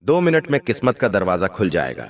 2 minute में किस्मत का दरवाजा खुल जाएगा।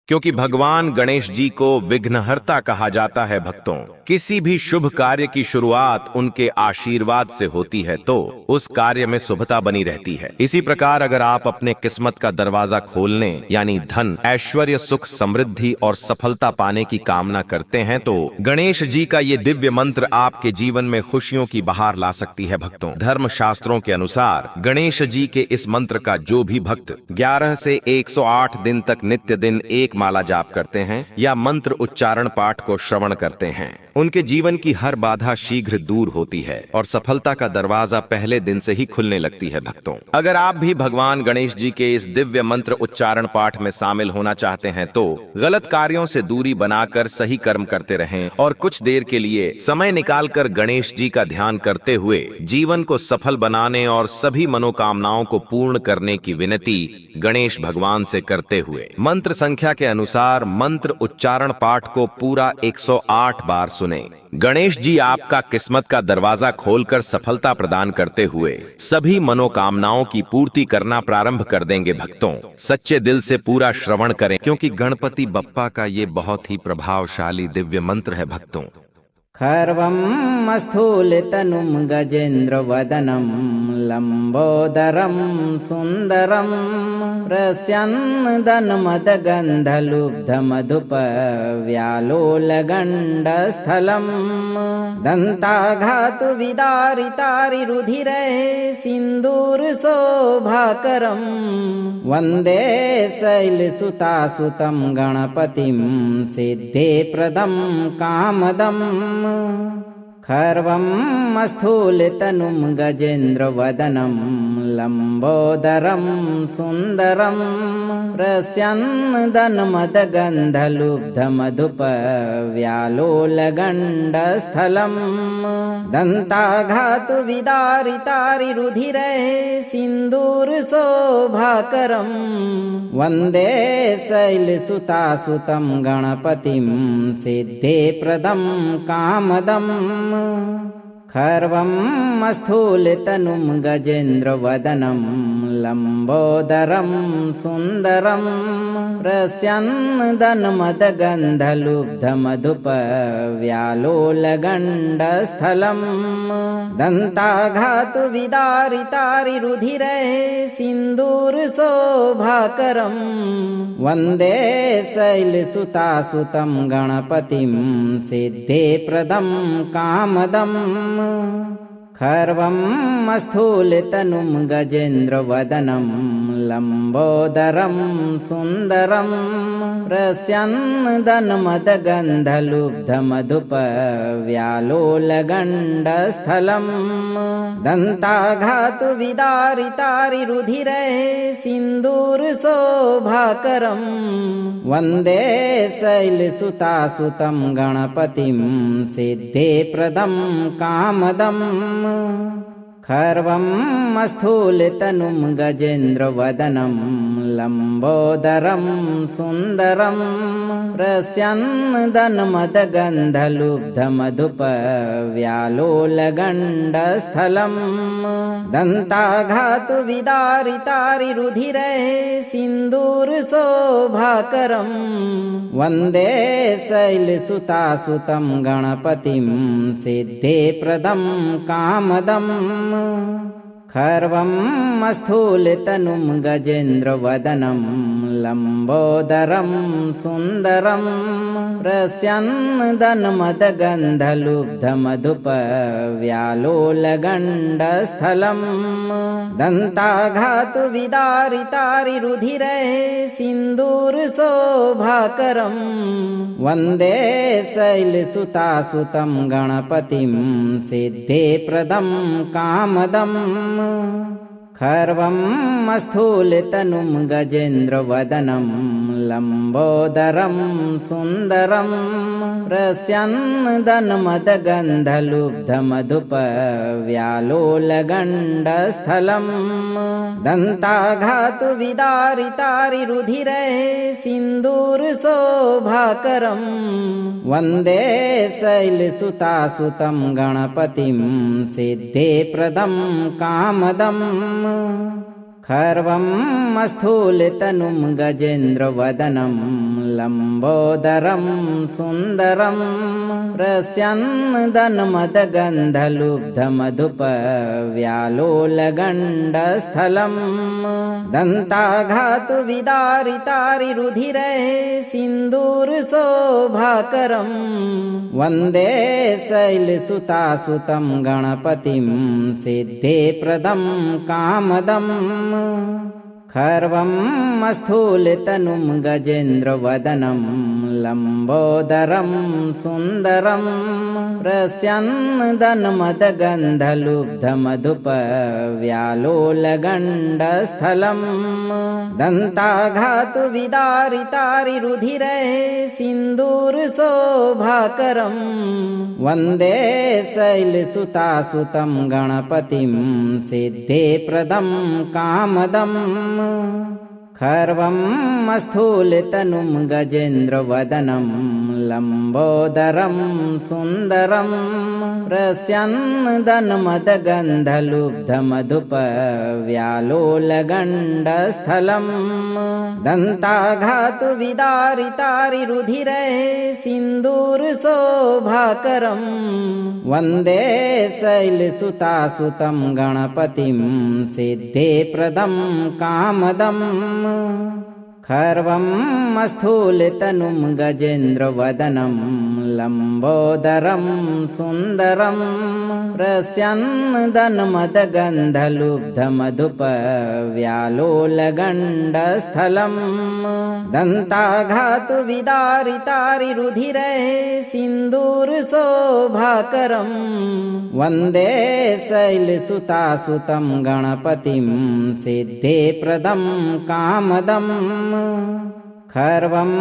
क्योंकि भगवान गणेश जी को विघ्नहर्ता कहा जाता है भक्तों, किसी भी शुभ कार्य की शुरुआत उनके आशीर्वाद से होती है तो उस कार्य में शुभता बनी रहती है। इसी प्रकार अगर आप अपने किस्मत का दरवाजा खोलने यानी धन, ऐश्वर्य, सुख, समृद्धि और सफलता पाने की कामना करते हैं तो गणेश जी का ये दिव्य मंत्र आपके जीवन में खुशियों की बहार ला सकती है भक्तों। धर्म शास्त्रों के अनुसार गणेश जी के इस मंत्र का जो भी भक्त 11 से 108 दिन तक नित्य दिन एक माला जाप करते हैं या मंत्र उच्चारण पाठ को श्रवण करते हैं, उनके जीवन की हर बाधा शीघ्र दूर होती है और सफलता का दरवाजा पहले दिन से ही खुलने लगती है भक्तों। अगर आप भी भगवान गणेश जी के इस दिव्य मंत्र उच्चारण पाठ में शामिल होना चाहते हैं तो गलत कार्यों से दूरी बनाकर सही कर्म करते रहें और कुछ देर के लिए समय निकालकर गणेश जी का ध्यान करते हुए जीवन को सफल बनाने और सभी मनोकामनाओं को पूर्ण करने की विनती गणेश भगवान से करते हुए मंत्र संख्या के अनुसार मंत्र उच्चारण पाठ को पूरा 108 बार सुने। गणेश जी आपका किस्मत का दरवाजा खोलकर सफलता प्रदान करते हुए सभी मनोकामनाओं की पूर्ति करना प्रारंभ कर देंगे भक्तों। सच्चे दिल से पूरा श्रवण करें क्योंकि गणपति बप्पा का ये बहुत ही प्रभावशाली दिव्य मंत्र है भक्तों। खर्वं स्थूलतनुं गजेन्द्रवदनं लंबोदरं सुंदरं रस्यन्दन्मदगन्धलुब्धमधुपव्यालोलगण्डस्थलं दन्ताघातु विदारितारिरुधिरे सिन्दूरशोभाकरं वन्दे शैलसुतासुतं गणपतिं सिद्धिप्रदं कामदम् खर्वं स्थूलतनुं गजेन्द्रवदनं लंबोदरं सुंदरं रस्यन्दन्मदगन्धलुब्धमधुपव्यालोलगण्डस्थलं दन्ताघातु विदारितारिरुधिरे सिन्दूरशोभाकरं वन्दे शैलसुतासुतं गणपतिं सिद्धिप्रदं कामदम् खर्वं स्थूलतनुं गजेन्द्रवदनं लंबोदरं सुंदरं रस्यन्दन्मदगन्धलुब्धमधुपव्यालोलगण्डस्थलं दन्ताघातु विदारितारिरुधिरे सिन्दूरशोभाकरं वन्दे शैलसुतासुतं गणपतिं सिद्धिप्रदं कामदम् खर्वं स्थूलतनुं गजेन्द्रवदनं लंबोदरं सुंदरं रस्यन्दन्मदगन्धलुब्धमधुपव्यालोलगण्डस्थलं दन्ताघातु विदारितारिरुधिरे सिन्दूरशोभाकरं वन्दे शैलसुतासुतं गणपतिं सिद्धिप्रदं कामदम् खर्वं स्थूलतनुं गजेन्द्रवदनं लंबोदरं सुंदरं रस्यन्दन्मदगन्धलुब्धमधुपव्यालोलगण्डस्थलं दन्ताघातु विदारितारिरुधिरे सिन्दूरशोभाकरं वन्दे शैलसुतासुतं गणपतिं सिद्धिप्रदं कामदम् खर्वं स्थूलतनुं गजेन्द्रवदनं लंबोदरं सुंदरं रस्यन्दन्मदगन्धलुब्धमधुपव्यालोलगण्डस्थलं दन्ताघातु विदारितारिरुधिरे सिन्दूरशोभाकरं वन्दे शैलसुतासुतं गणपतिं सिद्धिप्रदं कामदम् खर्वं स्थूलतनुं गजेन्द्रवदनं लंबोदरं सुंदरं रस्यन्नदन्मदगन्धलुब्धमधुपव्यालोलगण्डस्थलम् दन्ताघातु विदारितारिरुधिरे सिन्दूरशोभाकरम् वन्दे शैलसुतासुतं गणपतिं सिद्धेप्रदं कामदम् खर्वं स्थूलतनुं गजेन्द्रवदनं लम्बोदरं सुन्दरं रस्यन्नदन्मदगन्धलुब्धमधुपव्यालोलगण्डस्थलम् दन्ताघातु विदारितारिरुधिरे सिन्दूरशोभाकरम् वन्दे शैलसुतासुतं गणपतिं सिद्धेप्रदं कामदम् खर्वं स्थूलतनुं गजेन्द्रवदनं लम्बोदरं सुन्दरं रस्यन्नदन्मदगन्धलुब्धमधुपव्यालोलगण्डस्थलम् दन्ताघातु विदारितारिरुधिरे सिन्दूरशोभाकरम् वन्दे शैलसुतासुतं गणपतिं सिद्धेप्रदं कामदम् खर्वं स्थूलतनुं गजेन्द्रवदनं लम्बोदरं सुन्दरं रस्यन्नदन्मदगन्धलुब्धमधुपव्यालोलगण्डस्थलम् दन्ताघातु विदारितारिरुधिरे सिन्दूरशोभाकरम् वन्दे शैलसुतासुतं गणपतिं सिद्धेप्रदं कामदम् खर्वं स्थूलतनुं गजेन्द्रवदनं लम्बोदरं सुन्दरं रस्यन्नदन्मदगन्धलुब्धमधुपव्यालोलगण्डस्थलम् दन्ताघातु विदारितारिरुधिरे सिन्दूरशोभाकरम् वन्दे शैलसुतासुतं गणपतिं सिद्धेप्रदं कामदम् खर्वं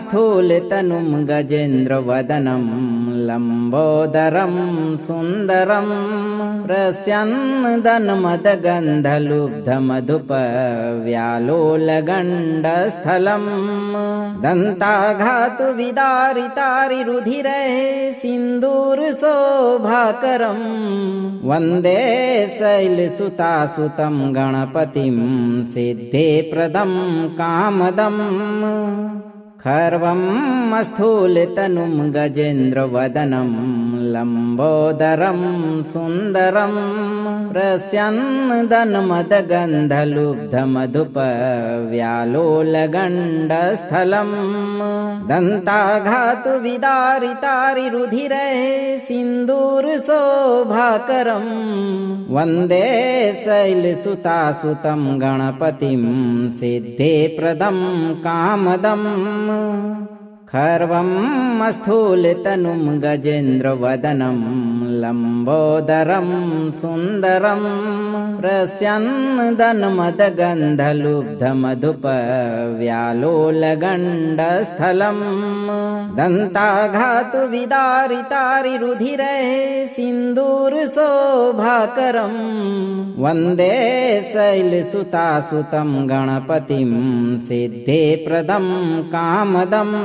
स्थूलतनुं गजेन्द्रवदनं लम्बोदरं सुन्दरं रस्यन्नदन्मदगन्धलुब्धमधुपव्यालोलगण्डस्थलम् दन्ताघातु विदारितारिरुधिरे सिन्दूरशोभाकरम् वन्दे शैलसुतासुतं गणपतिं सिद्धेप्रदं कामदम् खर्वं स्थूलतनुं गजेन्द्रवदनं लम्बोदरं सुन्दरं रस्यन्नदन्मदगन्धलुब्धमधुपव्यालोलगण्डस्थलम् दन्ताघातु विदारितारिरुधिरे सिन्दूरशोभाकरम् वन्दे शैलसुतासुतं गणपतिं सिद्धेप्रदं कामदम् खर्वं स्थूलतनुं गजेन्द्रवदनं लम्बोदरं सुन्दरं रस्यन्नदन्मदगन्धलुब्धमधुपव्यालोलगण्डस्थलम् दन्ताघातु विदारितारिरुधिरे सिन्दूरशोभाकरम् वन्दे शैलसुतासुतं गणपतिं सिद्धेप्रदं कामदम्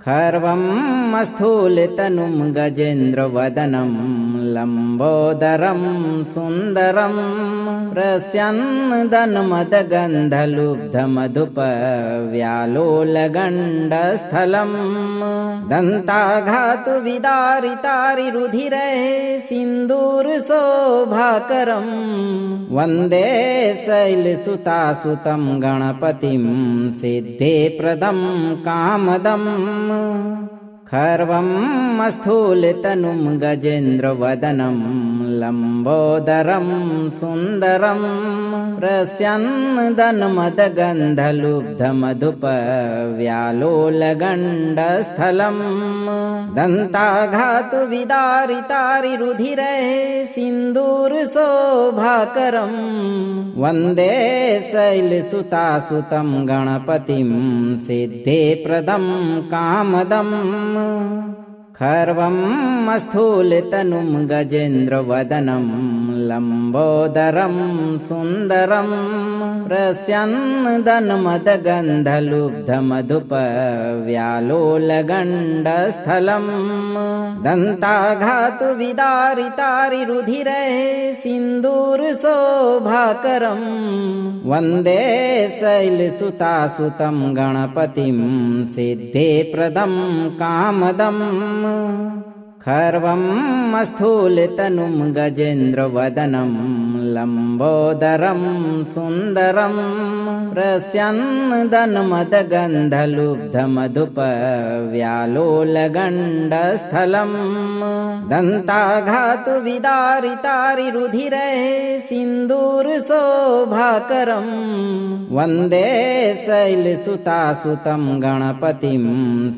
खर्वं स्थूलतनुं गजेन्द्रवदनं लम्बोदरं सुन्दरं रस्यन्नदन्मदगन्धलुब्धमधुपव्यालोलगण्डस्थलम् दन्ताघातु विदारितारिरुधिरे सिन्दूरशोभाकरम् वन्दे शैलसुतासुतं गणपतिं सिद्धेप्रदं कामदम् खर्वं स्थूलतनुं गजेन्द्रवदनं लम्बोदरं सुन्दरं रस्यन्नदन्मदगन्धलुब्धमधुपव्यालोलगण्डस्थलम् दन्ताघातु विदारितारिरुधिरे सिन्दूरशोभाकरम् वन्दे शैलसुतासुतं गणपतिं सिद्धिप्रदं कामदम् खर्वं स्थूलतनुं गजेन्द्रवदनं लम्बोदरं सुन्दरं रस्यन्नदन्मदगन्धलुब्धमधुपव्यालोलगण्डस्थलम् दन्ताघातु विदारितारिरुधिरे सिन्दूरशोभाकरम् वन्दे शैलसुतासुतं गणपतिं सिद्धिप्रदं कामदम् खर्वं स्थूलतनुं गजेन्द्रवदनं लम्बोदरं सुन्दरं रस्यन्नदन्मदगन्धलुब्धमधुपव्यालोलगण्डस्थलम् दन्ताघातु विदारितारिरुधिरे सिन्दूरशोभाकरम् वन्दे शैलसुतासुतं गणपतिं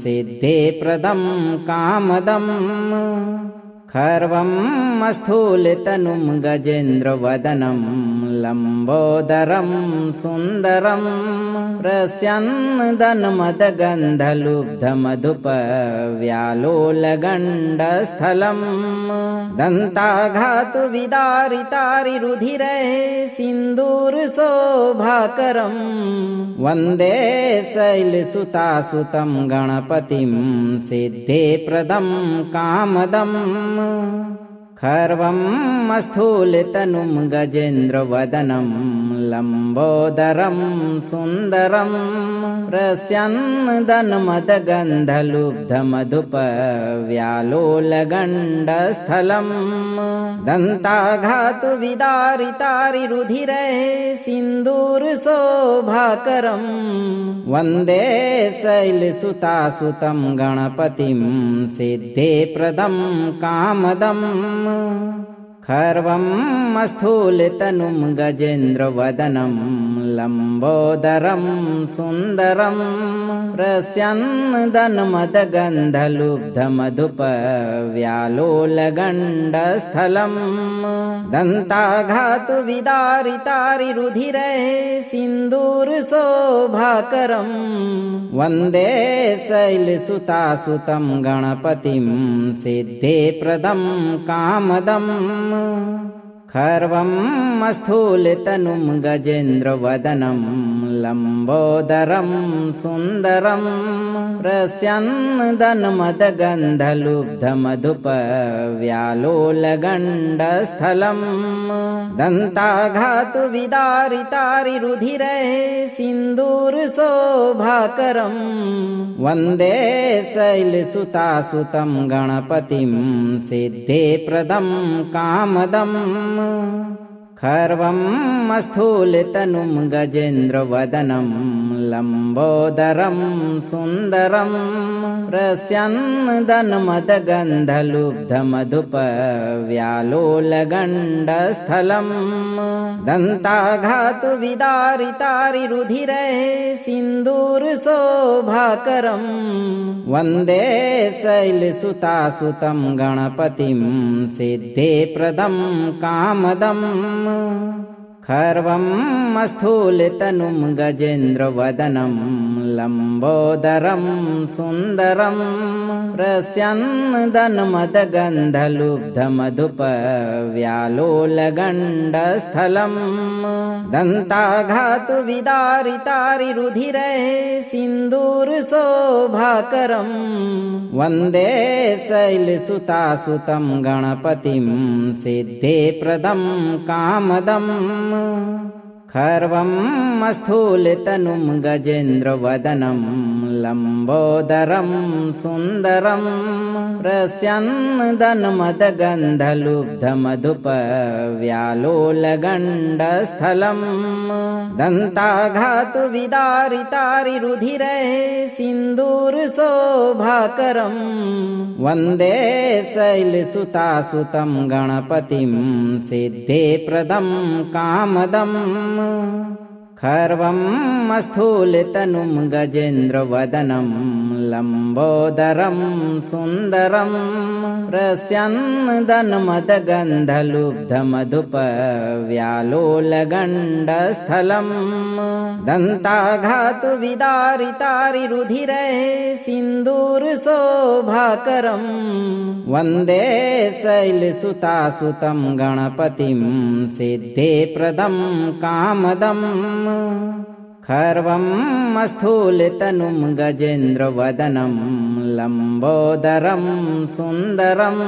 सिद्धिप्रदं कामदम् खर्वं स्थूलतनुं गजेन्द्रवदनं लम्बोदरं सुन्दरं रस्यन्नदन्मदगन्धलुब्धमधुपव्यालोलगण्डस्थलम् दन्ताघातु विदारितारिरुधिरे सिन्दूरशोभाकरम् वन्दे शैलसुतासुतं गणपतिं सिद्धिप्रदं कामदम् खर्वं स्थूलतनुं गजेन्द्रवदनं लम्बोदरं सुन्दरं रस्यन्नदन्मदगन्धलुब्धमधुपव्यालोलगण्डस्थलम् दन्ताघातु विदारितारिरुधिरे सिन्दूरशोभाकरम् वन्दे शैलसुतासुतं गणपतिं सिद्धिप्रदं कामदम् खर्वं स्थूलतनुं गजेन्द्रवदनं लम्बोदरं सुन्दरं रस्यन्नदन्मदगन्धलुब्धमधुपव्यालोलगण्डस्थलम् दन्ताघातु विदारितारिरुधिरे सिन्दूरशोभाकरम् वन्दे शैलसुतासुतं गणपतिं सिद्धिप्रदं कामदम् खर्वं स्थूलतनुं गजेन्द्रवदनं लम्बोदरं सुन्दरं रस्यन्नदन्मदगन्धलुब्धमधुपव्यालोलगण्डस्थलम् दन्ताघातु विदारितारिरुधिरे सिन्दूरशोभाकरम् वन्दे शैलसुतासुतं गणपतिं सिद्धिप्रदं कामदम् खर्वं स्थूलतनुं गजेन्द्रवदनं लम्बोदरं सुन्दरं रस्यन्नदन्मदगन्धलुब्धमधुपव्यालोलगण्डस्थलम् दन्ताघातु विदारितारिरुधिरे सिन्दूरशोभाकरम् वन्दे शैलसुतासुतं गणपतिं सिद्धिप्रदं कामदम् खर्वं स्थूलतनुं गजेन्द्रवदनं लम्बोदरं सुन्दरं रस्यन्नदन्मदगन्धलुब्धमधुपव्यालोलगण्डस्थलम् दन्ताघातु विदारितारिरुधिरे सिन्दूरशोभाकरम् वन्दे शैलसुतासुतं गणपतिं सिद्धिप्रदं कामदम् खर्वं स्थूलतनुं गजेन्द्रवदनं लम्बोदरं सुन्दरं रस्यन्नदन्मदगन्धलुब्धमधुपव्यालोलगण्डस्थलम् दन्ताघातु विदारितारिरुधिरे सिन्दूरशोभाकरम् वन्दे शैलसुतासुतं गणपतिं सिद्धेप्रदं कामदम् खर्वं स्थूलतनुं गजेन्द्रवदनं लम्बोदरं सुन्दरं रस्यन्नदन्मदगन्धलुब्धमधुपव्यालोलगण्डस्थलम् दन्ताघातु विदारितारिरुधिरे सिन्दूरशोभाकरम् वन्दे शैलसुतासुतं गणपतिं सिद्धेप्रदं कामदम् खर्वं स्थूलतनुं गजेन्द्रवदनं लम्बोदरं सुन्दरं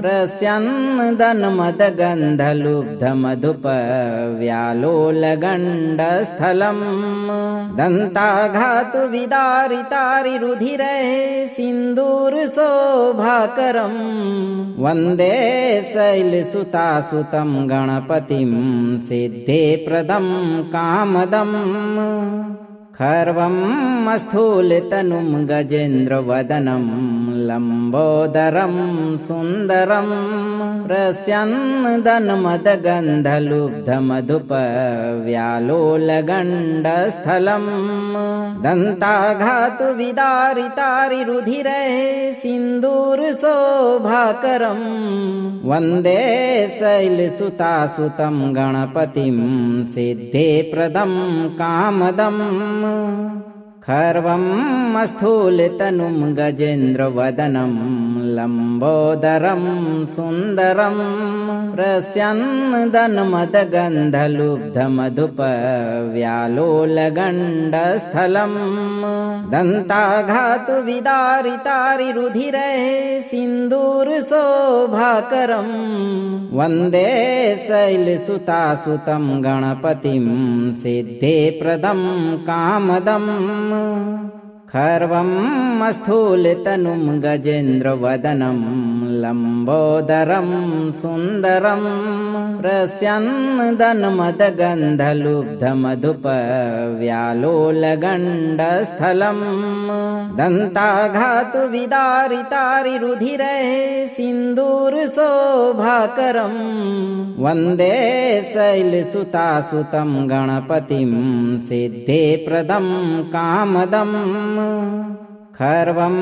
रस्यन्नदन्मदगन्धलुब्धमधुपव्यालोलगण्डस्थलम् दन्ताघातु विदारितारिरुधिरे सिन्दूरशोभाकरम् वन्दे शैलसुतासुतं गणपतिं सिद्धेप्रदं कामदम् खर्वं स्थूलतनुं गजेन्द्रवदनं लम्बोदरं सुन्दरं रस्यन्नदन्मदगन्धलुब्धमधुपव्यालोलगण्डस्थलम् दन्ताघातु विदारितारिरुधिरे सिन्दूरशोभाकरम् वन्दे शैलसुतासुतं गणपतिं सिद्धेप्रदं कामदम् खर्वं स्थूलतनुं गजेन्द्रवदनं लम्बोदरं सुन्दरं रस्यन्नदन्मदगन्धलुब्धमधुपव्यालोलगण्डस्थलम् दन्ताघातु विदारितारिरुधिरे सिन्दूरशोभाकरम् वन्दे शैलसुतासुतं गणपतिं सिद्धेप्रदं कामदम् खर्वं स्थूलतनुं गजेन्द्रवदनं लम्बोदरं सुन्दरं रस्यन्नदन्मदगन्धलुब्धमधुपव्यालोलगण्डस्थलम् दन्ताघातु विदारितारिरुधिरे सिन्दूरशोभाकरम् वन्दे शैलसुतासुतं गणपतिं सिद्धेप्रदं कामदम् खर्वं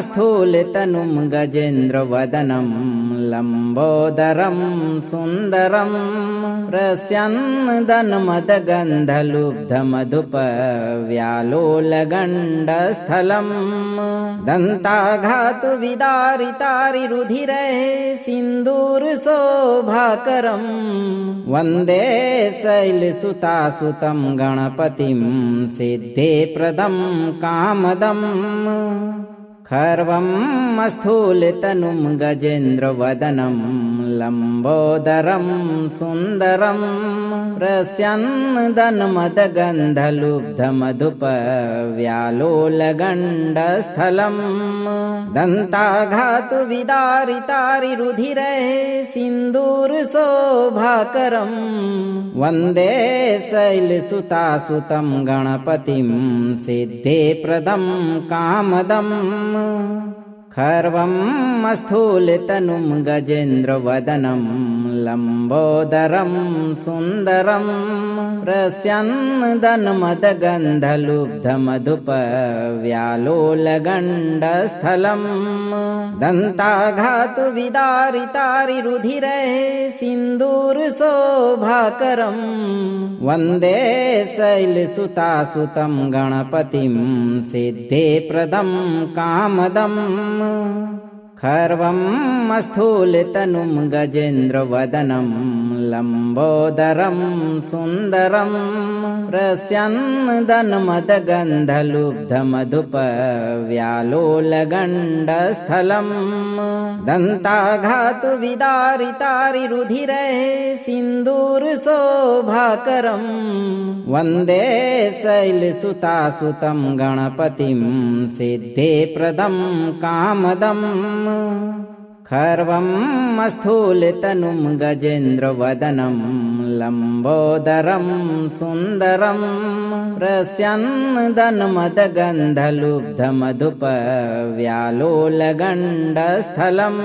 स्थूलतनुं गजेन्द्रवदनं लम्बोदरं सुन्दरं रस्यन्नदन्मदगन्धलुब्धमधुपव्यालोलगण्डस्थलम् दन्ताघातु विदारितारिरुधिरे सिन्दूरशोभाकरम् वन्दे शैलसुतासुतं गणपतिं सिद्धेप्रदं कामदम् खर्वं स्थूलतनुं गजेन्द्रवदनं लम्बोदरं सुन्दरं रस्यन्नदन्मदगन्धलुब्धमधुपव्यालोलगण्डस्थलम् दन्ताघातु विदारितारिरुधिरे सिन्दूरशोभाकरम् वन्दे शैलसुतासुतं गणपतिं सिद्धेप्रदं कामदम् खर्वं स्थूलतनुं गजेन्द्रवदनं लम्बोदरं सुन्दरं रस्यन्नदन्मदगन्धलुब्धमधुपव्यालोलगण्डस्थलम् दन्ताघातु विदारितारिरुधिरे सिन्दूरशोभाकरम् वन्दे शैलसुतासुतं गणपतिं सिद्धेप्रदं कामदम् खर्वं स्थूलतनुं गजेन्द्रवदनं लम्बोदरं सुन्दरं रस्यन्नदन्मदगन्धलुब्धमधुपव्यालोलगण्डस्थलम् दन्ताघातु विदारितारिरुधिरे सिन्दूरशोभाकरम् वन्दे शैलसुतासुतं गणपतिं सिद्धेप्रदं कामदम् खर्वं स्थूलतनुं गजेन्द्रवदनं लम्बोदरं सुन्दरं रस्यन्दन्मदगन्धलुब्धमधुपव्यालोलगण्डस्थलं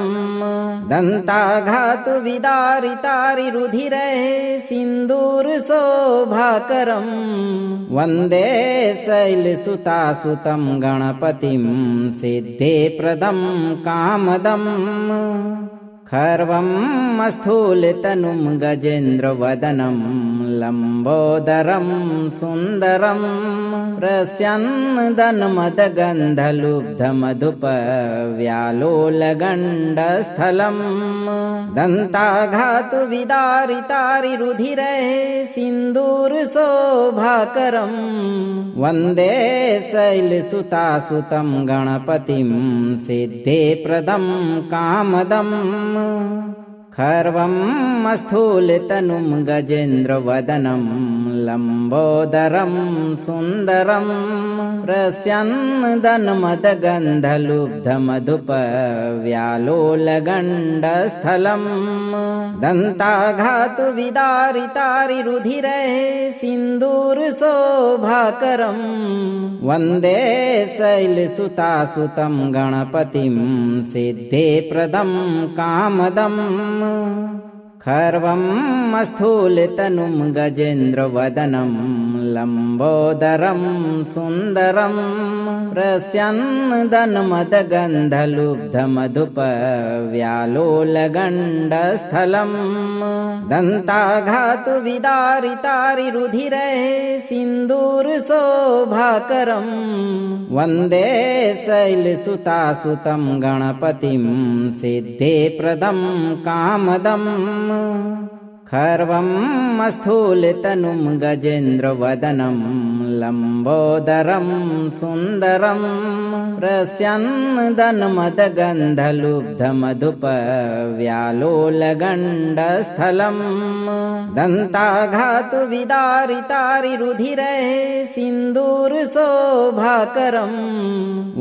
दन्ताघातु विदारितारिरुधिरे सिन्दूरशोभाकरं वन्दे शैलसुतासुतं गणपतिं सिद्धिप्रदं कामदम् खर्वं स्थूलतनुं गजेन्द्रवदनं लम्बोदरं सुन्दरं रस्यन्दन्मदगन्धलुब्धमधुपव्यालोलगण्डस्थलं दन्ताघातु विदारितारिरुधिरे सिन्दूरशोभाकरं वन्दे शैलसुतासुतं गणपतिं सिद्धिप्रदं कामदम् खर्वं स्थूलतनुं गजेन्द्रवदनं लम्बोदरं सुन्दरं रस्यन्दन्मदगन्धलुब्धमधुपव्यालोलगण्डस्थलं दन्ताघातु विदारितारिरुधिरे सिन्दूरशोभाकरं वन्दे शैलसुतासुतं गणपतिं सिद्धिप्रदं कामदम् खर्वं स्थूलतनुं गजेन्द्रवदनं लम्बोदरं सुन्दरं रस्यन्दन्मदगन्धलुब्धमधुपव्यालोलगण्डस्थलं दन्ताघातु विदारितारिरुधिरे सिन्दूरशोभाकरं वन्दे शैलसुतासुतं गणपतिं सिद्धिप्रदं कामदम् खर्वं स्थूलतनुं गजेन्द्रवदनं लम्बोदरं सुन्दरं रस्यन्दन्मदगन्धलुब्धमधुपव्यालोलगण्डस्थलं दन्ताघातु विदारितारिरुधिरे सिन्दूरशोभाकरं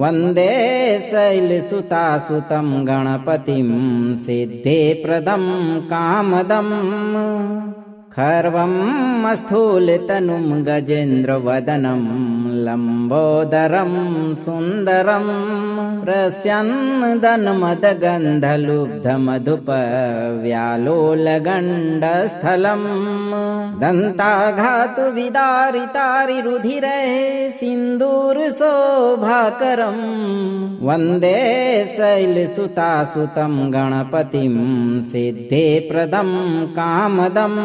वन्दे शैलसुतासुतं गणपतिं सिद्धिप्रदं कामदम् खर्वं स्थूलतनुं गजेन्द्रवदनं लम्बोदरं सुन्दरं रस्यन्दन्मदगन्धलुब्धमधुपव्यालोलगण्डस्थलं दन्ताघातु विदारितारिरुधिरे सिन्दूरशोभाकरं वन्दे शैलसुतासुतं गणपतिं सिद्धिप्रदं कामदम्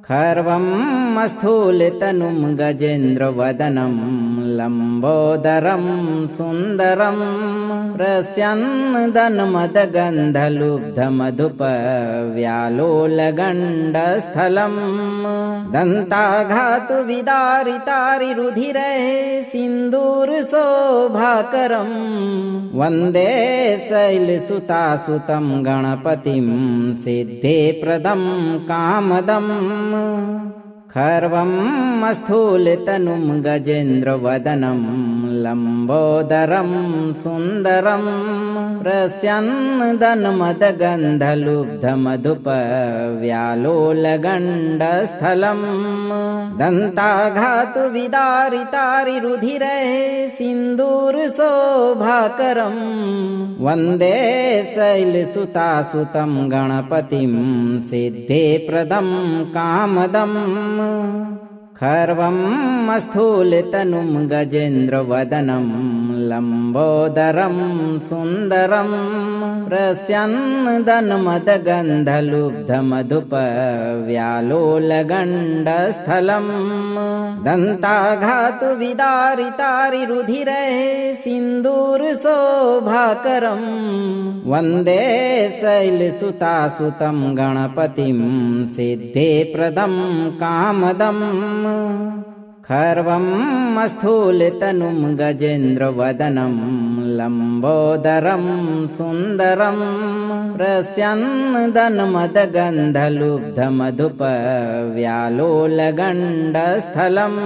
खर्वं स्थूलतनुं गजेन्द्रवदनं लम्बोदरं सुन्दरं रस्यन्दन्मदगन्धलुब्धमधुपव्यालोलगण्डस्थलं दन्ताघातु विदारितारिरुधिरे सिन्दूरशोभाकरं वन्दे शैलसुतासुतं गणपतिं सिद्धिप्रदं कामदम् खर्वं स्थूलतनुं गजेन्द्रवदनं लम्बोदरं सुन्दरं रस्यन्दन्मदगन्धलुब्धमधुपव्यालोलगण्डस्थलं दन्ताघातु विदारितारिरुधिरे सिन्दूरशोभाकरं वन्दे शैलसुतासुतं गणपतिं सिद्धिप्रदं कामदम् खर्वं स्थूलतनुं गजेन्द्रवदनं लम्बोदरं सुन्दरं रस्यन्दन्मदगन्धलुब्धमधुपव्यालोलगण्डस्थलं दन्ताघातु विदारितारिरुधिरे सिन्दूरशोभाकरं वन्दे शैलसुतासुतं गणपतिं सिद्धिप्रदं कामदम् खर्वं स्थूलतनुं गजेन्द्रवदनं लम्बोदरं सुन्दरं प्रस्यन्नदन्मदगन्धलुब्धमधुपव्यालोलगण्डस्थलम्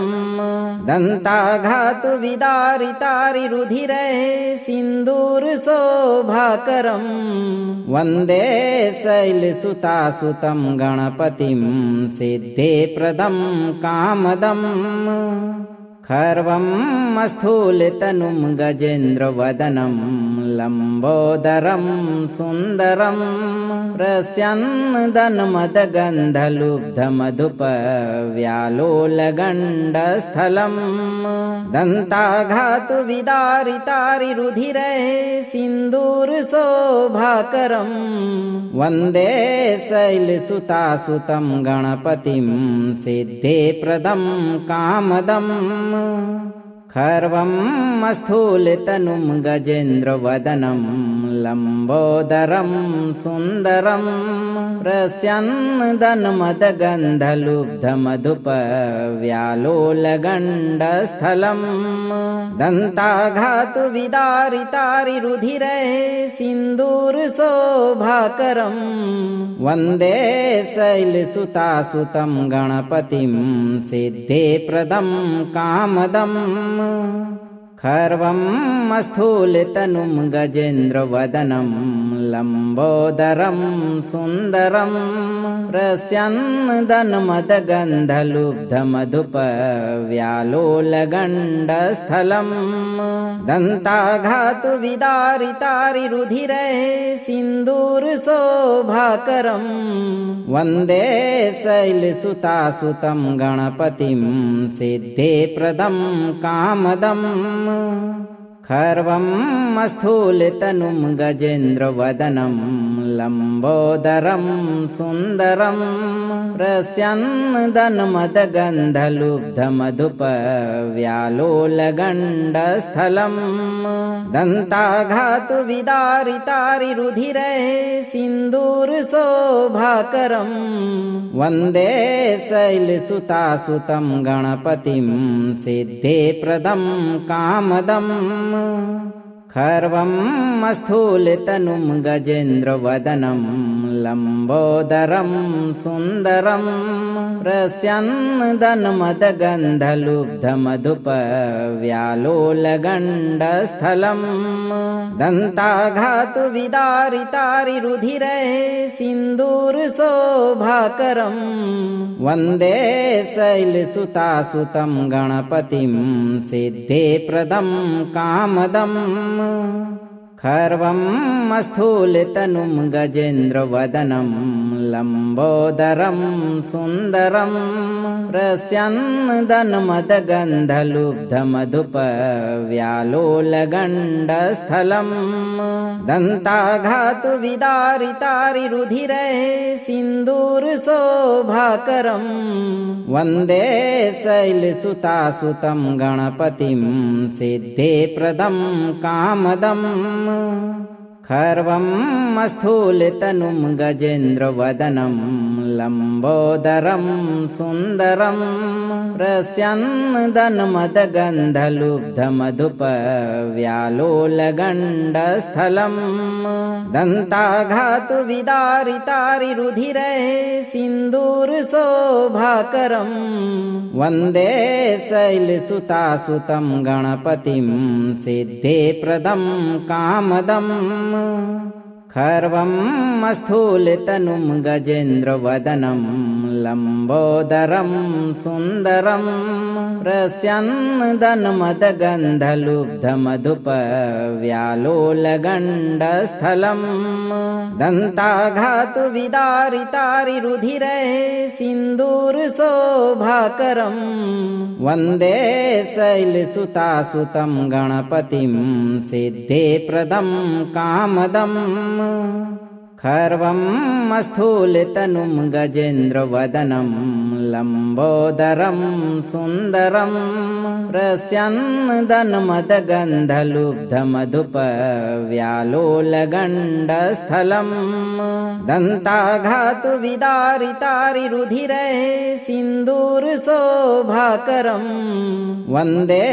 दन्ताघातु विदारितारिरुधिरे सिन्दूरशोभाकरम् वन्दे शैलसुतासुतं गणपतिं सिद्धेप्रदं कामदम् खर्वं स्थूलतनुं गजेन्द्रवदनं लम्बोदरं सुन्दरं प्रस्यन्नदन्मदगन्धलुब्धमधुपव्यालोलगण्डस्थलम् दन्ताघातु विदारितारिरुधिरे सिन्दूरशोभाकरम् वन्दे शैलसुतासुतं गणपतिं सिद्धेप्रदं कामदम् खर्वं स्थूलतनुं गजेन्द्रवदनं लम्बोदरं सुन्दरं प्रस्यन्नदन्मदगन्धलुब्धमधुपव्यालोलगण्डस्थलम् दन्ताघातु विदारितारिरुधिरे सिन्दूरशोभाकरम् वन्दे शैलसुतासुतं गणपतिं सिद्धेप्रदं कामदम् खर्वं स्थूलतनुं गजेन्द्रवदनं लम्बोदरं सुन्दरं प्रस्यन्नदन्मदगन्धलुब्धमधुपव्यालोलगण्डस्थलम् दन्ताघातु विदारितारिरुधिरे सिन्दूरशोभाकरम् वन्दे शैलसुतासुतं गणपतिं सिद्धेप्रदं कामदम् खर्वं स्थूलतनुं गजेन्द्रवदनं लम्बोदरं सुन्दरं प्रस्यन्नदन्मदगन्धलुब्धमधुपव्यालोलगण्डस्थलम् दन्ताघातु विदारितारिरुधिरे सिन्दूरशोभाकरम् वन्दे शैलसुतासुतं गणपतिं सिद्धेप्रदं कामदम् खर्वं स्थूलतनुं गजेन्द्रवदनं लम्बोदरं सुन्दरं प्रस्यन्नदन्मदगन्धलुब्धमधुपव्यालोलगण्डस्थलम् दन्ताघातु विदारितारिरुधिरे सिन्दूरशोभाकरम् वन्दे शैलसुतासुतं गणपतिं सिद्धेप्रदं कामदम् खर्वं स्थूलतनुं गजेन्द्रवदनं लम्बोदरं सुन्दरं प्रस्यन्नदन्मदगन्धलुब्धमधुपव्यालोलगण्डस्थलम् दन्ताघातु विदारितारिरुधिरे सिन्दूरशोभाकरम् वन्दे शैलसुतासुतं गणपतिं सिद्धेप्रदं कामदम् खर्वं स्थूलतनुं गजेन्द्रवदनं लम्बोदरं सुन्दरं प्रस्यन्नदन्मदगन्धलुब्धमधुपव्यालोलगण्डस्थलम् दन्ताघातु विदारितारिरुधिरे सिन्दूरशोभाकरम् वन्दे शैलसुतासुतं गणपतिं सिद्धेप्रदं कामदम् खर्वं स्थूलतनुं गजेन्द्रवदनं लम्बोदरं सुन्दरं प्रस्यन्नदन्मदगन्धलुब्धमधुपव्यालोलगण्डस्थलम् दन्ताघातु विदारितारिरुधिरे सिन्दूरशोभाकरम् वन्दे शैलसुतासुतं गणपतिं सिद्धेप्रदं कामदम् खर्वं स्थूलतनुं गजेन्द्रवदनं लम्बोदरं सुन्दरं प्रस्यन्नदन्मदगन्धलुब्धमधुपव्यालोलगण्डस्थलम् दन्ताघातु विदारितारिरुधिरे सिन्दूरशोभाकरम् वन्दे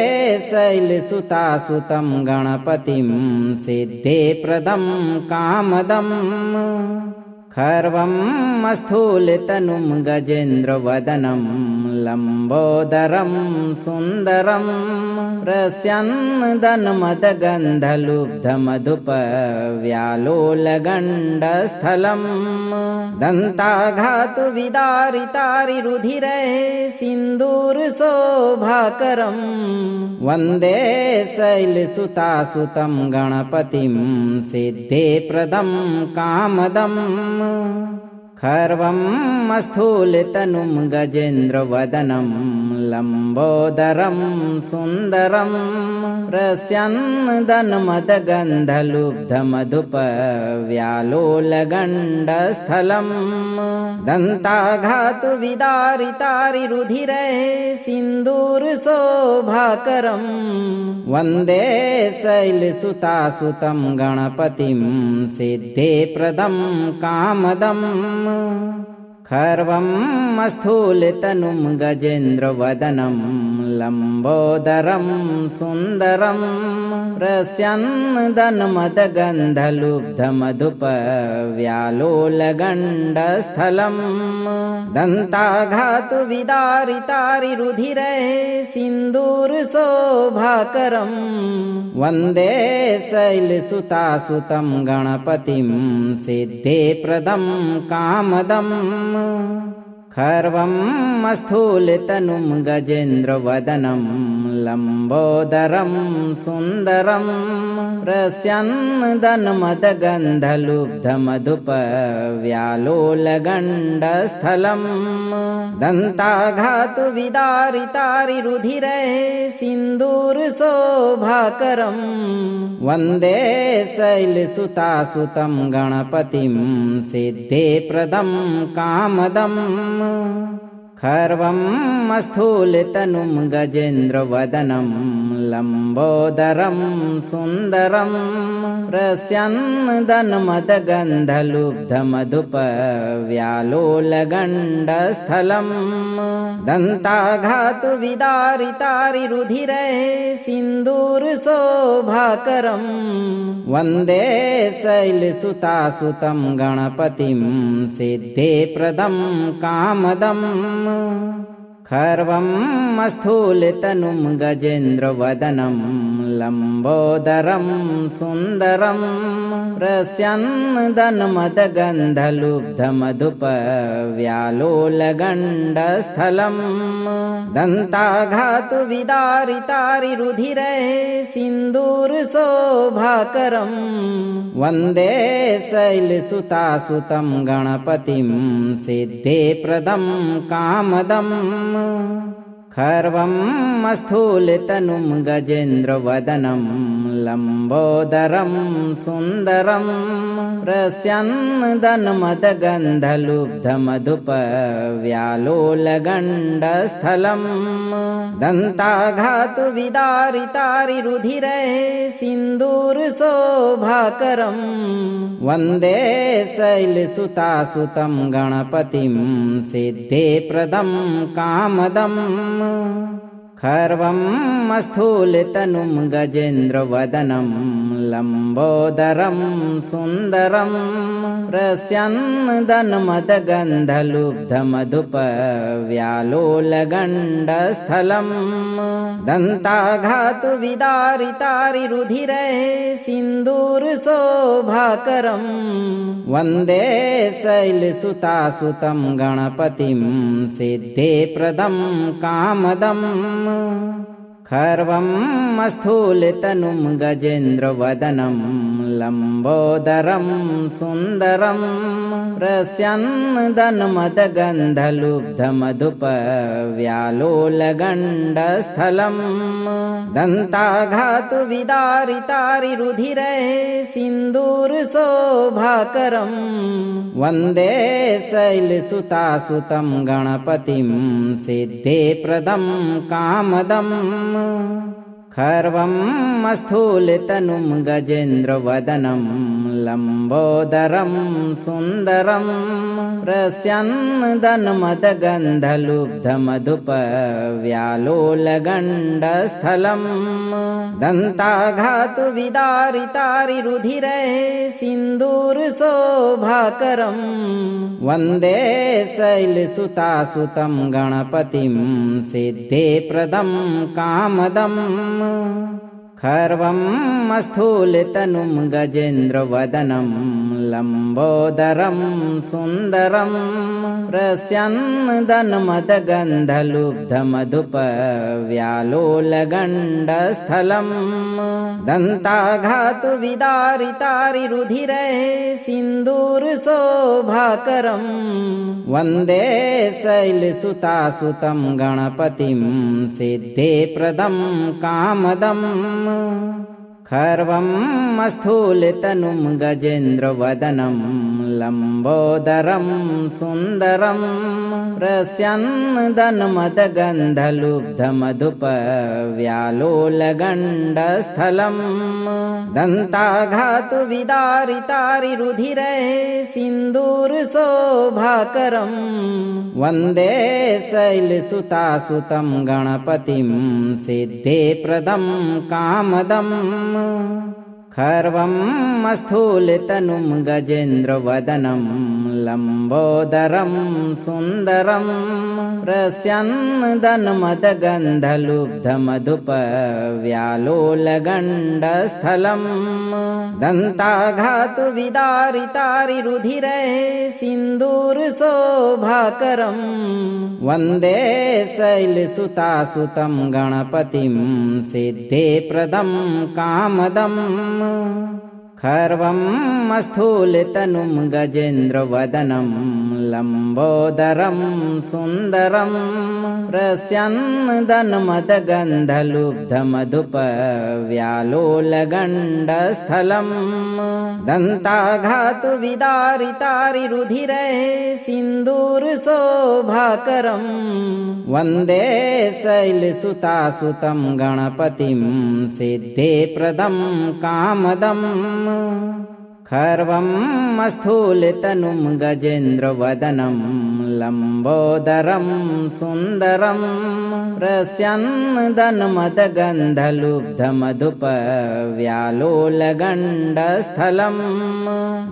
शैलसुतासुतं गणपतिं सिद्धेप्रदं कामदम् खर्वं स्थूलतनुं गजेन्द्रवदनं लम्बोदरं सुन्दरं रस्यन्दन्मदगन्धलुब्धमधुपव्यालोलगण्डस्थलं दन्ताघातु विदारितारिरुधिरे सिन्दूरशोभाकरं वन्दे शैलसुतासुतं गणपतिं सिद्धिप्रदं कामदम् खर्वं स्थूलतनुं गजेन्द्रवदनं लम्बोदरं सुन्दरं रस्यन्दन्मदगन्धलुब्धमधुपव्यालोलगण्डस्थलं दन्ताघातु विदारितारिरुधिरे सिन्दूरशोभाकरं वन्दे शैलसुतासुतं गणपतिं सिद्धिप्रदं कामदम् खर्वं स्थूलतनुं गजेन्द्रवदनं लम्बोदरं सुन्दरं रस्यन्दन्मदगन्धलुब्धमधुपव्यालोलगण्डस्थलं दन्ताघातु विदारितारिरुधिरे सिन्दूरशोभाकरं वन्दे शैलसुतासुतं गणपतिं सिद्धिप्रदं कामदम् खर्वं स्थूलतनुं गजेन्द्रवदनं लम्बोदरं सुन्दरं रस्यन्दन्मदगन्धलुब्धमधुपव्यालोलगण्डस्थलं दन्ताघातु विदारितारिरुधिरे सिन्दूरशोभाकरं वन्दे शैलसुतासुतं गणपतिं सिद्धिप्रदं कामदम् खर्वं स्थूलतनुं गजेन्द्रवदनं लम्बोदरं सुन्दरं रस्यन्दन्मदगन्धलुब्धमधुपव्यालोलगण्डस्थलं दन्ताघातु विदारितारिरुधिरे सिन्दूरशोभाकरं वन्दे शैलसुतासुतं गणपतिं सिद्धिप्रदं कामदम् खर्वं स्थूलतनुं गजेन्द्रवदनं लम्बोदरं सुन्दरं रस्यन्दन्मदगन्धलुब्धमधुपव्यालोलगण्डस्थलं दन्ताघातु विदारितारिरुधिरे सिन्दूरशोभाकरं वन्दे शैलसुतासुतं गणपतिं सिद्धिप्रदं कामदम् खर्वं स्थूलतनुं गजेन्द्रवदनं लम्बोदरं सुन्दरं रस्यन्दन्मदगन्धलुब्धमधुपव्यालोलगण्डस्थलं दन्ताघातु विदारितारिरुधिरे सिन्दूरशोभाकरं वन्दे शैलसुतासुतं गणपतिं सिद्धिप्रदं कामदम् खर्वं स्थूलतनुं गजेन्द्रवदनं लम्बोदरं सुन्दरं रस्यन्दन्मदगन्धलुब्धमधुपव्यालोलगण्डस्थलं दन्ताघातु विदारितारिरुधिरे सिन्दूरशोभाकरं वन्दे शैलसुतासुतं गणपतिं सिद्धिप्रदं कामदम् खर्वं स्थूलतनुं गजेन्द्रवदनं लम्बोदरं सुन्दरं रस्यन्दन्मदगन्धलुब्धमधुपव्यालोलगण्डस्थलं दन्ताघातु विदारितारिरुधिरे सिन्दूरशोभाकरं वन्दे शैलसुतासुतं गणपतिं सिद्धिप्रदं कामदम् खर्वं स्थूलतनुं गजेन्द्रवदनं लम्बोदरं सुन्दरं रस्यन्नदन्मदगन्धलुब्धमधुपव्यालोलगण्डस्थलम् दन्ताघातु विदारितारिरुधिरे सिन्दूरशोभाकरम् वन्दे शैलसुतासुतं गणपतिं सिद्धिप्रदं कामदम् खर्वं स्थूलतनुं गजेन्द्रवदनं लम्बोदरं सुन्दरं रस्यन्नदन्मदगन्धलुब्धमधुपव्यालोलगण्डस्थलम् दन्ताघातु विदारितारिरुधिरे सिन्दूरशोभाकरम् वन्दे शैलसुतासुतं गणपतिं सिद्धिप्रदं कामदम् खर्वं स्थूलतनुं गजेन्द्रवदनं लम्बोदरं सुन्दरं रस्यन्नदन्मदगन्धलुब्धमधुपव्यालोलगण्डस्थलम् दन्ताघातु विदारितारिरुधिरे सिन्दूरशोभाकरम् वन्दे शैलसुतासुतं गणपतिं सिद्धिप्रदं कामदम् खर्वं स्थूलतनुं गजेन्द्रवदनं लम्बोदरं सुन्दरं रस्यन्नदन्मदगन्धलुब्धमधुपव्यालोलगण्डस्थलम् दन्ताघातु विदारितारिरुधिरे सिन्दूरशोभाकरम् वन्दे शैलसुतासुतं गणपतिं सिद्धिप्रदं कामदम् खर्वं स्थूलतनुं गजेन्द्रवदनं लम्बोदरं सुन्दरं रस्यन्नदन्मदगन्धलुब्धमधुपव्यालोलगण्डस्थलम् दन्ताघातु विदारितारिरुधिरे सिन्दूरशोभाकरम् वन्दे शैलसुतासुतं गणपतिं सिद्धिप्रदं कामदम् खर्वं स्थूलतनुं गजेन्द्रवदनं लम्बोदरं सुन्दरं रस्यन्नदन्मदगन्धलुब्धमधुपव्यालोलगण्डस्थलम्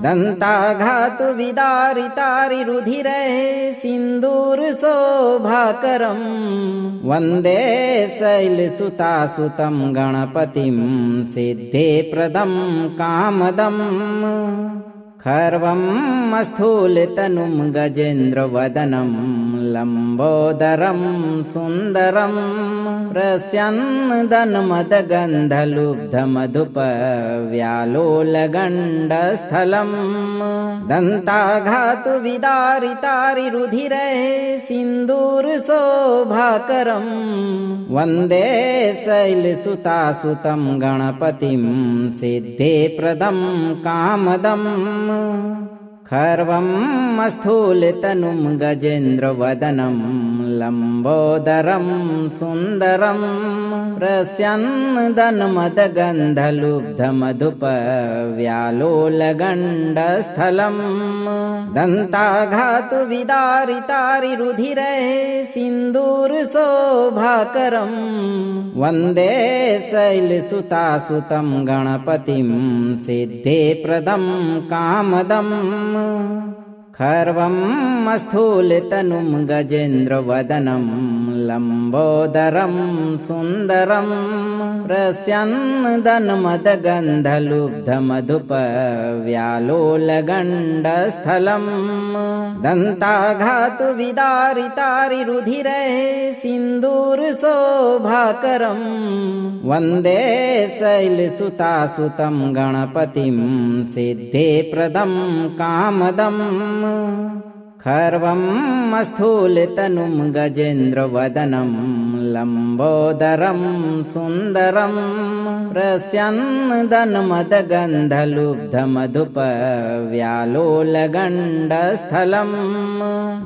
दन्ताघातु विदारितारिरुधिरे सिन्दूरशोभाकरम् वन्दे शैलसुतासुतं गणपतिं सिद्धिप्रदं कामदम् खर्वं स्थूलतनुं गजेन्द्रवदनं लम्बोदरं सुन्दरं रस्यन्नदन्मदगन्धलुब्धमधुपव्यालोलगण्डस्थलम् दन्ताघातु विदारितारिरुधिरे सिन्दूरशोभाकरम् वन्दे शैलसुतासुतं गणपतिं सिद्धिप्रदं कामदम् खर्वं स्थूलतनुं गजेन्द्रवदनं लम्बोदरं सुन्दरं रस्यन्नदन्मदगन्धलुब्धमधुपव्यालोलगण्डस्थलम् दन्ताघातु विदारितारिरुधिरे सिन्दूरशोभाकरम् वन्दे शैलसुतासुतं गणपतिं सिद्धिप्रदं कामदम् खर्वं स्थूलतनुं गजेन्द्रवदनं लम्बोदरं सुन्दरं रस्यन्नदन्मदगन्धलुब्धमधुपव्यालोलगण्डस्थलम् दन्ताघातु विदारितारिरुधिरे सिन्दूरशोभाकरम् वन्दे शैलसुतासुतं गणपतिं सिद्धिप्रदं कामदम् खर्वं स्थूलतनुं गजेन्द्रवदनं लम्बोदरं सुन्दरं रस्यन्नदन्मदगन्धलुब्धमधुपव्यालोलगण्डस्थलम्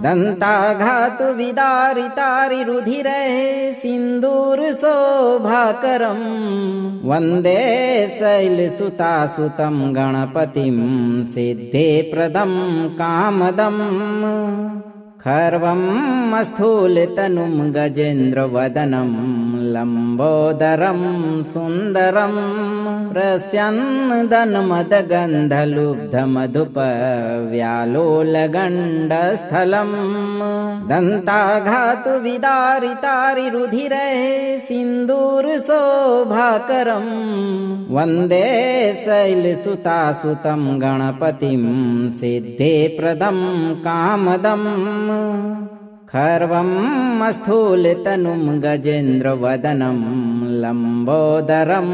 दन्ताघातु विदारितारिरुधिरे सिन्दूरशोभाकरम् वन्दे शैलसुतासुतं गणपतिं सिद्धिप्रदं कामदम् खर्वं स्थूलतनुं गजेन्द्रवदनं लम्बोदरं सुन्दरं रस्यन्नदन्मदगन्धलुब्धमधुपव्यालोलगण्डस्थलम् दन्ताघातु विदारितारिरुधिरे सिन्दूरशोभाकरम् वन्दे शैलसुतासुतं गणपतिं सिद्धिप्रदं कामदम् खर्वं स्थूलतनुं गजेन्द्रवदनं लम्बोदरं